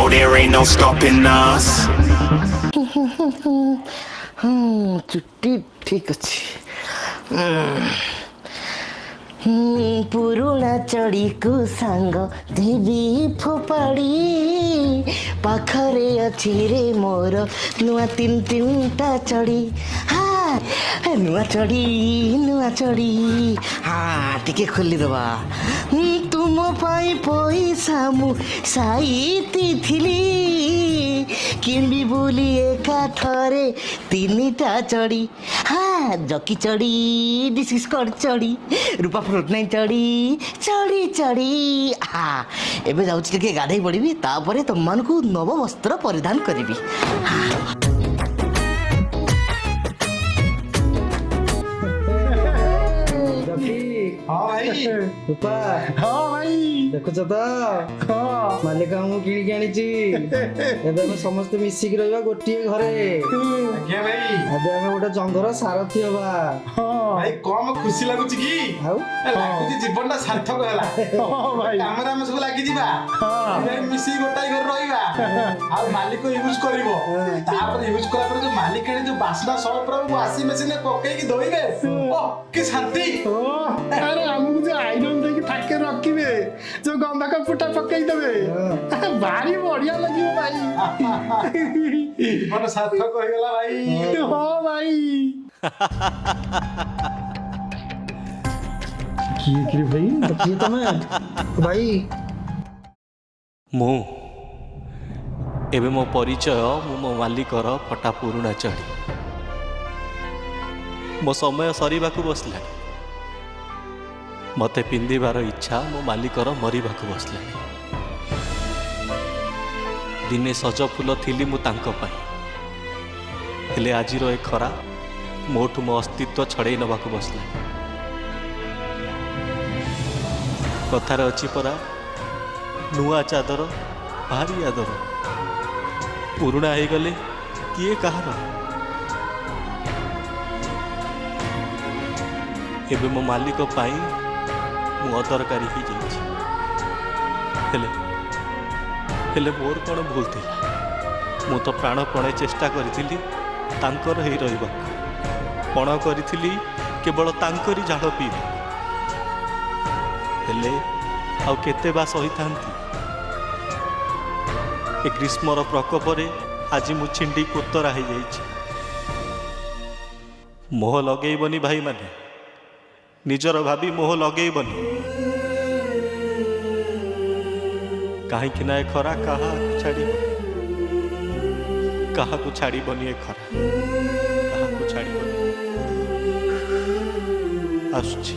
know there ain't no stopping us. चुट्टी ठीक अच्छी पुरुଣା चढ़ीକୁ ସାଙ୍ଗ ଦେବି ଫୋପାଡ଼ି ପାଖରେ ଅଛି ରେ ମୋର ନୂଆ ତିନିଟା ଚଢ଼ି ନୂଆ ଚଢ଼ି ହଁ ଟିକେ ଖୋଲିଦେବା ତୁମ ପାଇଁ ପଇସା ମୁଁ ସାଇତିଥିଲି କିଣିବି ବୋଲି ଏକାଥରେ ତିନିଟା ଚଢ଼ି ଜକି ଚଢ଼ି ଡିସ୍କସ୍ ଚଢ଼ି ରୂପା ଫ୍ରୁଟ୍ ନାଇଁ ଚଢ଼ି ଏବେ ଯାଉଛି ଟିକେ ଗାଧେଇ ପଡ଼ିବି ତାପରେ ତମମାନଙ୍କୁ ନବ ବସ୍ତ୍ର ପରିଧାନ କରିବି हाँ भाई रूपा हाँ भाई देखुच तो हाँ मालिक हमକୁ କିଣିକି ଆଣିଛି ଏବେ ଆମେ ସମସ୍ତେ ମିଶିକି ରହିବା ଗୋଟିଏ ଘରେ ଆଜ୍ଞା ଭାଇ ଏବେ ଆମେ ଗୋଟେ ଜଙ୍ଗର ସାରଥି ହବା ଭାଇ କମ ଖୁସି ଲାଗୁଛି କି ଆଉ ଲାଗୁଛି ଜୀବନଟା ସାର୍ଥକ ହେଲା ଭାଇ କାମରେ ଆମେ ସବୁ ଲାଗିଯିବା ମିଶିକି ଗୋଟାଏ ଘରେ ରହିବା ଆଉ ମାଲିକ ୟୁଜ କରିବ ତାପରେ ୟୁଜ କଲା ପରେ ଯୋଉ ମାଲିକାଣୀ ଯୋଉ ବାସ୍ନା ସର୍ଫ ର ୱାସିଂ ମେସିନରେ ପକେଇକି ଧୋଇବେ କି ଶାନ୍ତି ଆରେ ଆମକୁ ଯୋଉ ଆଇରନ୍ ଦେଇକି ଥାକେ ରଖିବେ ଯୋଉ ଗନ୍ଧକ ଫୁଟା ପକେଇ ଦେବେ ଭାରି ବଢିଆ ଲାଗିବ ଭାଇ ଜୀବନ ସାର୍ଥକ ହେଇଗଲା ଭାଇ ହଁ ଭାଇ କିଏ ଭାଇ କିଏ ତମେ ଭାଇ ମୁଁ ଏବେ ମୋ ପରିଚୟ ମୁଁ ମୋ ମାଲିକର ଫଟା ପୁରୁଣା ଚଢ଼ି ମୋ ସମୟ ସରିବାକୁ ବସିଲାଣି ମୋତେ ପିନ୍ଧିବାର ଇଚ୍ଛା ମୋ ମାଲିକର ମରିବାକୁ ବସିଲାଣି ଦିନେ ସଜ ଫୁଲ ଥିଲି ମୁଁ ତାଙ୍କ ପାଇଁ ହେଲେ ଆଜିର ଏ ଖରା ମୋଠୁ ମୋ ଅସ୍ତିତ୍ୱ ଛଡ଼େଇ ନେବାକୁ ବସିଲାଣି କଥାରେ ଅଛି ପରା ନୂଆ ଚାଦର ଭାରି ଆଦର ପୁରୁଣା ହେଇଗଲେ କିଏ କାହାର ଏବେ ମୋ ମାଲିକ ପାଇଁ ମୁଁ ଅଦରକାରୀ ହେଇଯାଇଛି ହେଲେ ମୋର କ'ଣ ଭୁଲ ଥିଲା ମୁଁ ତ ପ୍ରାଣପଣେ ଚେଷ୍ଟା କରିଥିଲି ତାଙ୍କର ହେଇ ରହିବାକୁ ପଣ କରିଥିଲି କେବଳ ତାଙ୍କରି ଝାଳ ପିଇବାକୁ ହେଲେ ଆଉ କେତେ ବା ସହିଥାନ୍ତି ଏ ଗ୍ରୀଷ୍ମର ପ୍ରକୋପରେ ଆଜି ମୁଁ ଛିଣ୍ଡି କୋତରା ହେଇଯାଇଛି ମୋହ ଲଗେଇବନି ଭାଇମାନେ ନିଜର ଭାବି ମୋହ ଲଗେଇବନି କାହିଁକି ନା ଏ ଖରା କାହାକୁ ଛାଡ଼ିବନି ଏ ଖରା କାହାକୁ ଛାଡ଼ିବନି ଆସୁଛି